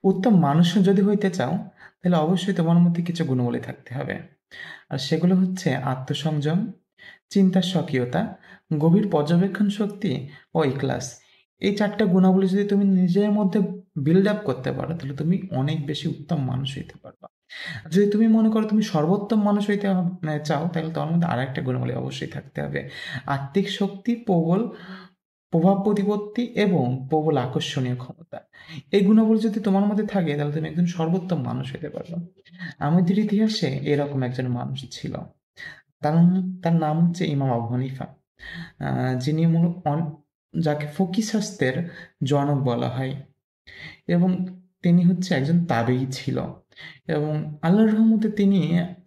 উত্তম মানুষ যদি হইতে চাও, তাহলে অবশ্যই তোমার মধ্যে কিছু গুণাবলী থাকতে হবে। আর সেগুলো হচ্ছে আত্মসংযম, চিন্তার স্বকীয়তা, গভীর পর্যবেক্ষণ শক্তি ও ইখলাস। এই ৪ টা গুণাবলী যদি তুমি নিজের মধ্যে বিল্ড আপ করতে পারো, তাহলে তুমি অনেক বেশি উত্তম মানুষ হইতে পারবা। আর যদি তুমি মনে করো তুমি সর্বোত্তম মানুষ হইতে চাও, তাহলে তোমার মধ্যে আরেকটা গুণাবলী অবশ্যই থাকতে হবে। আত্মিক শক্তি, প্রবল প্রভাব প্রতিপত্তি এবং প্রবল আকর্ষণীয় ক্ষমতা। এই গুণাবলী যদি তোমার মধ্যে থাকে, তাহলে তুমি একজন সর্বোত্তম মানুষ হতে পারবে। আমাদের ইতিহাসে এরকম একজন মানুষ ছিল। তার তার নাম হচ্ছে ইমাম আবু হানিফা। যিনি যাকে ফকি শাস্ত্রের জনক বলা হয়, এবং তিনি হচ্ছে একজন তাবেঈ ছিল। এবং আল্লাহর রহমতে তিনি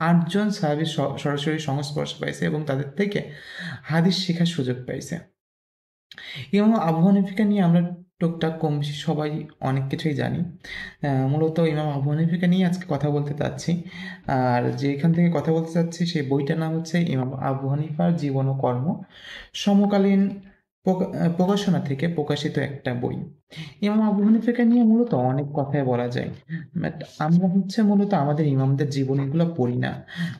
৮ জন সাহাবীর সরাসরি সংস্পর্শ পাইছে এবং তাদের থেকে হাদিস শেখার সুযোগ পাইছে। ইমাম আবু হানিফাকে নিয়ে আমরা টুকটাক কম বেশি সবাই অনেক কিছুই জানি। মূলত ইমাম আবু হানিফাকে নিয়ে আজকে কথা বলতে চাচ্ছি। আর যেখান থেকে কথা বলতে চাচ্ছি সেই বইটার নাম হচ্ছে ইমাম আবু হানিফার জীবন ও কর্ম, সমকালীন প্রকাশনা থেকে প্রকাশিত একটা বই। ইমাম আবু হানিফাকে নিয়ে মূলত অনেক কথাই বলা যায়, বাট আমরা হচ্ছে মূলত আমাদের ইমামদের জীবনীগুলো পড়ি না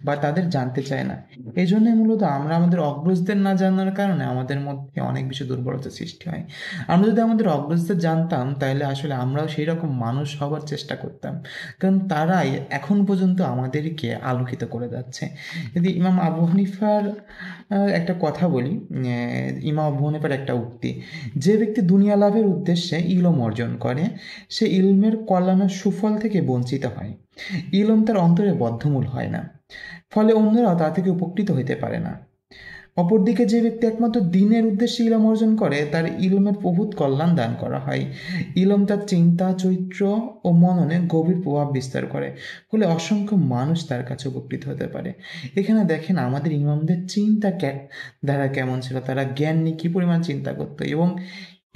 বা তাদের জানতে চাই না। এই জন্যই মূলত আমরা আমাদের অগ্রজদের না জানার কারণে আমাদের মধ্যে অনেক বেশি দুর্বলতা সৃষ্টি হয়। আমরা যদি আমাদের অগ্রজদের জানতাম, তাহলে আসলে আমরাও সেই রকম মানুষ হবার চেষ্টা করতাম, কারণ তারাই এখন পর্যন্ত আমাদেরকে আলোকিত করে যাচ্ছে। যদি ইমাম আবু হানিফার একটা কথা বলি, ইমাম আবু হানিফার একটা উক্তি: যে ব্যক্তি দুনিয়া লাভের উদ্দেশ্যে ইলম অর্জন করে, সে ইলমের কল্যাণ ও সুফল থেকে বঞ্চিত হয়। ইলম তার অন্তরে বদ্ধমূল হয় না, ফলে অন্যরাও তা থেকে উপকৃত হইতে পারে না। অপরদিকে যে ব্যক্তি একমাত্র দিনের উদ্দেশ্যে ইলম অর্জন করে, তার ইলমের প্রভূত কল্যাণ দান করা হয়। ইলম তার চিন্তা, চরিত্র ও মননে গভীর প্রভাব বিস্তার করে, ফলে অসংখ্য মানুষ তার কাছে উপকৃত হতে পারে। এখানে দেখেন আমাদের ইমামদের চিন্তা ধারা কেমন ছিল, তারা জ্ঞান নিয়ে কী পরিমাণ চিন্তা করতো, এবং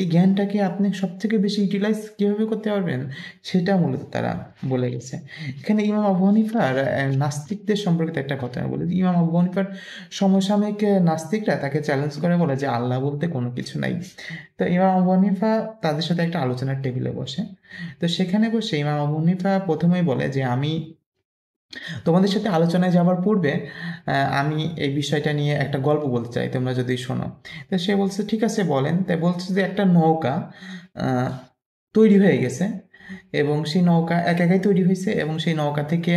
এই জ্ঞানটাকে আপনি সবথেকে বেশি ইউটিলাইজ কীভাবে করতে পারবেন, সেটা মূলত তারা বলে গেছে। এখানে ইমাম আবু হানিফার নাস্তিকদের সম্পর্কিত একটা ঘটনা বলে। ইমাম আবু হানিফার সমসাময়িক নাস্তিকরা তাকে চ্যালেঞ্জ করে, বলে যে আল্লাহ বলতে কোনো কিছু নাই। তো ইমাম আবু হানিফা তাদের সাথে একটা আলোচনার টেবিলে বসে। তো সেখানে বসে ইমাম আবু হানিফা প্রথমেই বলে যে আমি তোমাদের সাথে আলোচনায় যাবার পূর্বে আমি এই বিষয়টা নিয়ে একটা গল্প বলতে চাই, তোমরা যদি শোনো। তো সে বলছে ঠিক আছে বলেন। তাই বলছে যে একটা নৌকা আহ, তৈরি হয়ে গেছে, এবং সেই নৌকা একা একাই তৈরি হয়েছে, এবং সেই নৌকা থেকে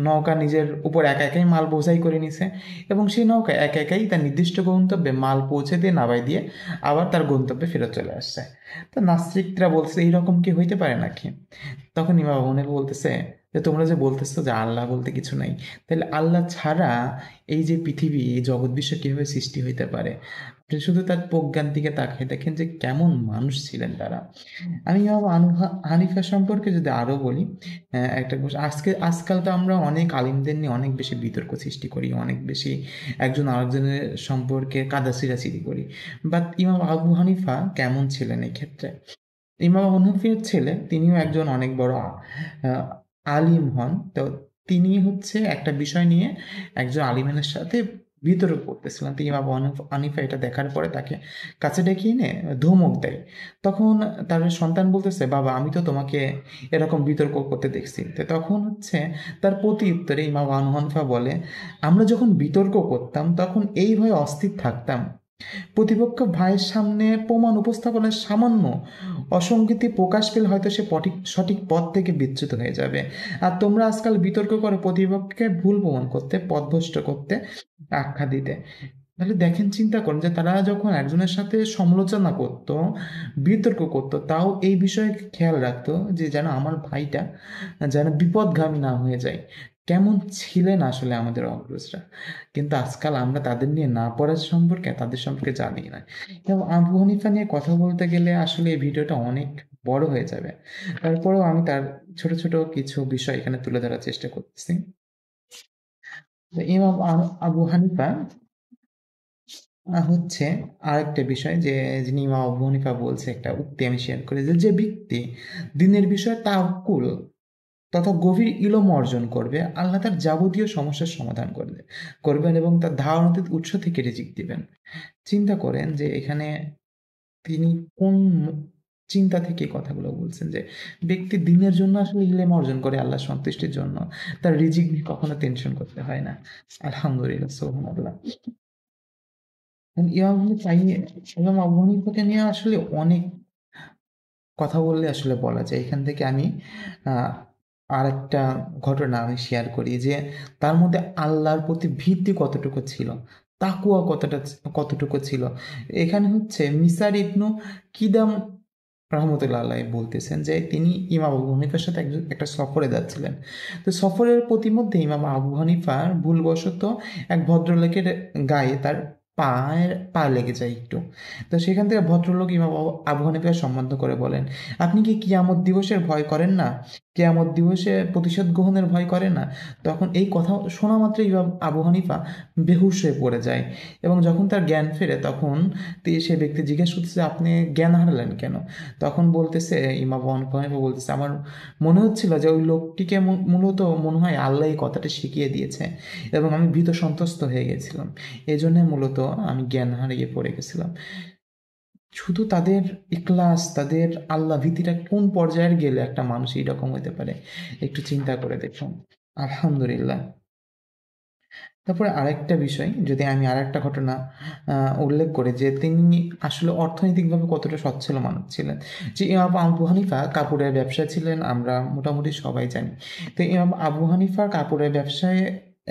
নৌকা নিজের উপর একা একাই মাল বোঝাই করে নিছে, এবং সেই নৌকা একা একাই তার নির্দিষ্ট গন্তব্যে মাল পৌঁছে দিয়ে নামাই দিয়ে আবার তার গন্তব্যে ফেরত চলে আসছে। তো নাস্তিকরা বলছে এইরকম কি হইতে পারে নাকি? তখন ইমাম আবু হানিফা বলতেছে যে তোমরা যে বলতেছো যে আল্লাহ বলতে কিছু নাই, তাহলে আল্লাহ ছাড়া এই যে পৃথিবী, এই জগৎ বিশ্ব কিভাবে সৃষ্টি হইতে পারে? আপনি শুধু তার প্রজ্ঞান দিকে তাকিয়ে দেখেন যে কেমন মানুষ ছিলেন তারা। আমি ইমাম হানিফা সম্পর্কে যদি আরো বলি, একটা আজকাল তো আমরা অনেক আলিমদের নিয়ে অনেক বেশি বিতর্ক সৃষ্টি করি, অনেক বেশি একজন আরেকজনের সম্পর্কে কাদা ছিঁড়াছিড়ি করি। বাট ইমাম আবু হানিফা কেমন ছিলেন এই ক্ষেত্রে? ইমাম হানিফের ছেলে, তিনিও একজন অনেক বড় আলিম হন। তো তিনি হচ্ছে একটা বিষয় নিয়ে একজন আলিমের সাথে বিতর্ক করতেছিলেন। তো ইমাম হানিফা এটা দেখার পরে তাকে কাছে ডেকে এনে ধমক দেয়। তখন তার সন্তান বলতেছে, বাবা আমি তো তোমাকে এরকম বিতর্ক করতে দেখছি। তো তখন হচ্ছে তার প্রতি উত্তরে ইমাম আবু হানিফা বলে, আমরা যখন বিতর্ক করতাম তখন এই ভয়ে অস্থির থাকতাম, প্রতিপক্ষ ভাইয়ের সামনে প্রমাণ উপস্থাপনের সামান্য অসঙ্গতি প্রকাশ পেলে হয়তো সে সঠিক পথ থেকে বিচ্যুত হয়ে যাবে। আর তোমরা আজকাল বিতর্ক করে প্রতিপক্ষকে ভুল প্রমাণ করতে, পথভ্রষ্ট করতে, আখ্যা দিতে। তাহলে দেখেন, চিন্তা করেন যে তারা যখন একজনের সাথে সমালোচনা করত, বিতর্ক করত, তাও এই বিষয়ে খেয়াল রাখতো যে যেন আমার ভাইটা যেন বিপদগামী না হয়ে যায়। কেমন ছিলেন আসলে আমাদের অগ্রজরা! কিন্তু আজকাল আমরা তাদের নিয়ে না পড়ার সম্পর্কে, তাদের সম্পর্কে জানি না। এবং আবু হানিফা নিয়ে কথা বলতে গেলে আসলে এই ভিডিওটা অনেক বড় হয়ে যাবে। তারপরেও আমি তার ছোট ছোট কিছু বিষয় এখানে তুলে ধরার চেষ্টা করতেছি। তো ইমাম আবু হানিফা হচ্ছে আরেকটা বিষয় যে যিনি ইমাম আবু হানিফা বলছে, একটা উক্তি আমি শেয়ার করি, যে যে ব্যক্তি দিনের বিষয়ে তাওয়াক্কুল তথা গভীর ইলম অর্জন করবে, আল্লাহ তার যাবতীয় সমস্যার সমাধান করবেন এবং তার ধারণাতীত উৎস থেকে রিজিক দিবেন। চিন্তা করেন যে এখানে তিনি কোন চিন্তা থেকে এই কথাগুলো বলছেন যে ব্যক্তি দিনের জন্য আসলে ইলম অর্জন করে আল্লাহ সন্তুষ্টির জন্য, তার রিজিক নিয়ে কখনো টেনশন করতে হয় না। আলহামদুলিল্লাহ, সুবহানাল্লাহ। ইমাম আবু হানিফাকে নিয়ে আসলে অনেক কথা বললে আসলে বলা যায়। এখান থেকে আমি আরেকটা ঘটনা আমি শেয়ার করি যে তার মধ্যে আল্লাহর প্রতি ভীতি কতটুকু ছিল, তাকুয়া কতটুকু ছিল। এখানে হচ্ছে মিসার ইবনু কিদাম রহমতুল্লাহ আল্লাহ বলতেছেন যে তিনি ইমাম আবু হানিফার সাথে একটা সফরে যাচ্ছিলেন। তো সফরের প্রতিমধ্যে ইমাম আবু হানিফার ভুলবশত এক ভদ্রলোকের গায়ে তার পা লেগে যায় একটু। তো সেখান থেকে ভদ্রলোক ইমাম আবু হানিফাকে সম্বোধন করে বলেন, আপনি কি কিয়ামত দিবসের ভয় করেন না? কিয়ামত দিবসে প্রতিশোধ গ্রহণের ভয় করেন না? তখন এই কথা শোনা মাত্রই ইমাম আবু হানিফা বেহুশ হয়ে পড়ে যায়, এবং যখন তার জ্ঞান ফেরে তখন সে ব্যক্তি জিজ্ঞেস করতেছে, আপনি জ্ঞান হারালেন কেন? তখন বলতেছে ইমাম আবু হানিফা বলতেছে, আমার মনে হচ্ছিল যে ওই লোকটিকে মূলত মনে হয় আল্লাহ এই কথাটা শিখিয়ে দিয়েছে, এবং আমি ভীত সন্ত্রস্ত হয়ে গেছিলাম, এই জন্য মূলত আমি জ্ঞান হারিয়ে পড়ে গেছিলাম। শুধু তাদের ইখলাস, তাদের আল্লাহ ভীতিটা কোন পর্যায়ের গেলে একটা মানুষ এইরকম হতে পারে, একটু চিন্তা করে দেখুন। আলহামদুলিল্লাহ। তারপরে আরেকটা বিষয়, যদি আমি আরেকটা ঘটনা উল্লেখ করি যে তিনি আসলে অর্থনৈতিকভাবে কতটা সচ্ছল মানুষ ছিলেন। যে ইমাম আবু হানিফা কাপড়ের ব্যবসায় ছিলেন, আমরা মোটামুটি সবাই জানি। তো ইমাম আবু হানিফা কাপড়ের ব্যবসায়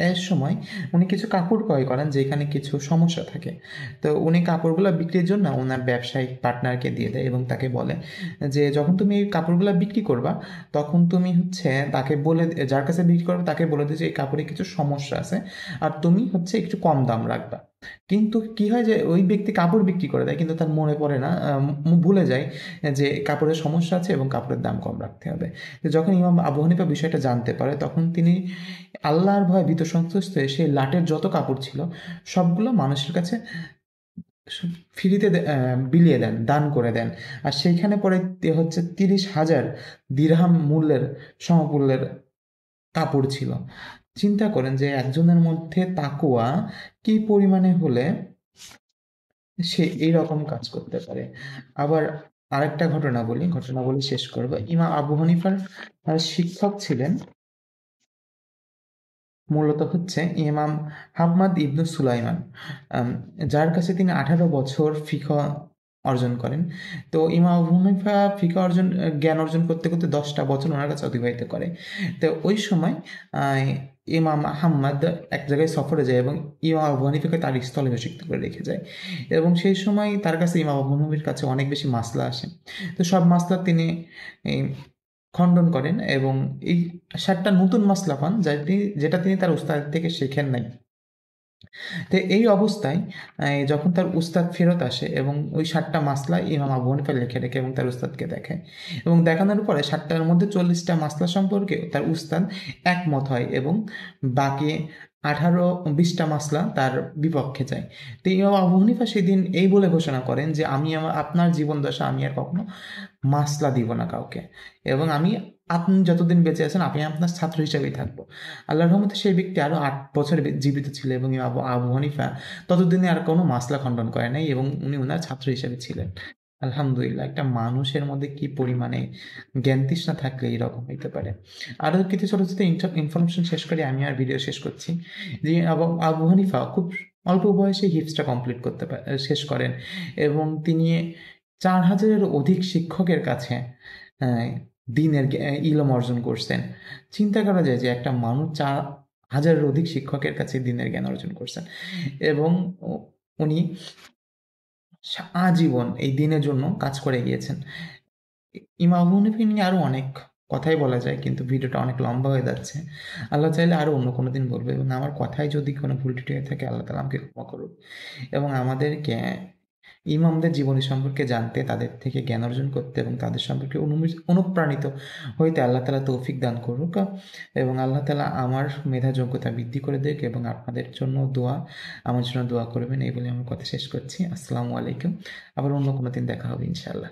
এর সময় উনি কিছু কাপড় ক্রয় করেন যেখানে কিছু সমস্যা থাকে। তো উনি কাপড়গুলো বিক্রির জন্য ওনার ব্যবসায়িক পার্টনারকে দিয়ে দেয় এবং তাকে বলে যে যখন তুমি এই কাপড়গুলো বিক্রি করবা তখন তুমি হচ্ছে তাকে বলে, যার কাছে বিক্রি করবে তাকে বলে দিও যে এই কাপড়ে কিছু সমস্যা আছে, আর তুমি হচ্ছে একটু কম দাম রাখবা। কিন্তু কি হয় যে ওই ব্যক্তি কাপড় বিক্রি করে দেয় কিন্তু তার মনে পড়ে না, ভুলে যায় যে কাপড়ের সমস্যা আছে এবং কাপড়ের দাম কম রাখতে হবে। তো যখন ইমাম আবু হানিফা বিষয়টা জানতে পারে তখন তিনি আল্লাহর ভয়ে ভীত সন্ত্রস্ত হয়ে সেই লাটের যত কাপড় ছিল সবগুলো মানুষের কাছে ফ্রিতে বিলিয়ে দেন, দান করে দেন। আর সেইখানে পরে হচ্ছে 30,000 দিরহাম মূল্যের সমমূল্যের কাপড় ছিল। চিন্তা করেন যে একজনের মধ্যে তাকওয়া কি পরিমাণে হলে সে এইরকম কাজ করতে পারে। আবার আরেকটা ঘটনা বলে শেষ করবো। ইমাম আবু হানিফার শিক্ষক ছিলেন মূলত হচ্ছে ইমাম হাম্মাদ ইবনু সুলাইমান, আম, যার কাছে তিনি 18 বছর ফিকহ অর্জন করেন। তো ইমাম আবু হানিফা জ্ঞান অর্জন করতে করতে 10টা বছর ওনার কাছে অতিবাহিত করে। তো ওই সময় আহ, ইমাম হাম্মাদ এক জায়গায় সফরে যায় এবং ইমাম আবু হানিফাকে তার স্থলে অভিষিক্ত করে রেখে যায়, এবং সেই সময় তার কাছে ইমাম আবু হানিফার কাছে অনেক বেশি মাসলা আসে। তো সব মাসলা তিনি খণ্ডন করেন এবং এই 7টা নতুন মাসলা পান যেটা তিনি তার উস্তাদ থেকে শেখেন নাই। তো এই অবস্থায় যখন তার উস্তাদ ফেরত আসে এবং ওই 7টা মাসলা ইমাম আবু হানিফা লিখে রেখে এবং তার উস্তাদকে দেখায়, এবং দেখানোর পরে 7টার মধ্যে 40টা মাসলা সম্পর্কে তার উস্তাদ একমত হয় এবং বাকি 18-20টা মাসলা তার বিপক্ষে যায়। তো ইমাম আবু হানিফা সেদিন এই বলে ঘোষণা করেন যে আমি আপনার জীবন দশা আমি আর কখনো মাসলা দিব না কাউকে, এবং আপনি যতদিন বেঁচে আছেন আমি আপনার ছাত্র হিসেবেই থাকবো। আল্লাহর রহমতে সেই ব্যক্তি আরো 8 বছর জীবিত ছিল এবং আবু হানিফা ততদিনে আর কোনো মাসলা খণ্ডন করে নাই এবং উনি ওনার ছাত্র হিসেবে ছিলেন। আলহামদুলিল্লাহ, একটা মানুষের মধ্যে কি পরিমাণে জ্ঞান তৃষ্ণা থাকলে এরকম হইতে পারে। আরো কিছু ছোট ছোট ইনফরমেশন শেষ করে আমি আর ভিডিও শেষ করছি। যে আবু হানিফা খুব অল্প বয়সে হিফজটা কমপ্লিট শেষ করেন, এবং তিনি 4,000-এর অধিক শিক্ষকের কাছে আহ, দিনের ইলম অর্জন করছেন। চিন্তা করা যায় যে একটা মানুষ 4,000-এর অধিক শিক্ষকের কাছে দিনের জ্ঞান অর্জন করছেন, এবং উনি আজীবন এই দিনের জন্য কাজ করে গিয়েছেন। ইমাম আবু হানিফা নিয়ে আরো অনেক কথাই বলা যায় কিন্তু ভিডিওটা অনেক লম্বা হয়ে যাচ্ছে। আল্লাহ চাইলে আরো অন্য কোনো দিন বলবো, এবং আমার কথায় যদি কোনো ভুল ত্রুটি হয়ে থাকে আল্লাহ তাআলা আমাকে ক্ষমা করুক, এবং আমাদেরকে ইমামদের জীবনী সম্পর্কে জানতে, তাদের থেকে জ্ঞান অর্জন করতে এবং তাদের সম্পর্কে অনুপ্রাণিত হইতে আল্লাহ তাআলা তৌফিক দান করুক, এবং আল্লাহ তাআলা আমার মেধা যোগ্যতা বৃদ্ধি করে দেখ, এবং আপনাদের জন্য আমার জন্য দোয়া করবেন। এই বলে আমার কথা শেষ করছি। আসসালামু আলাইকুম। আবার অন্য কোনো দিন দেখা হবে ইনশাআল্লাহ।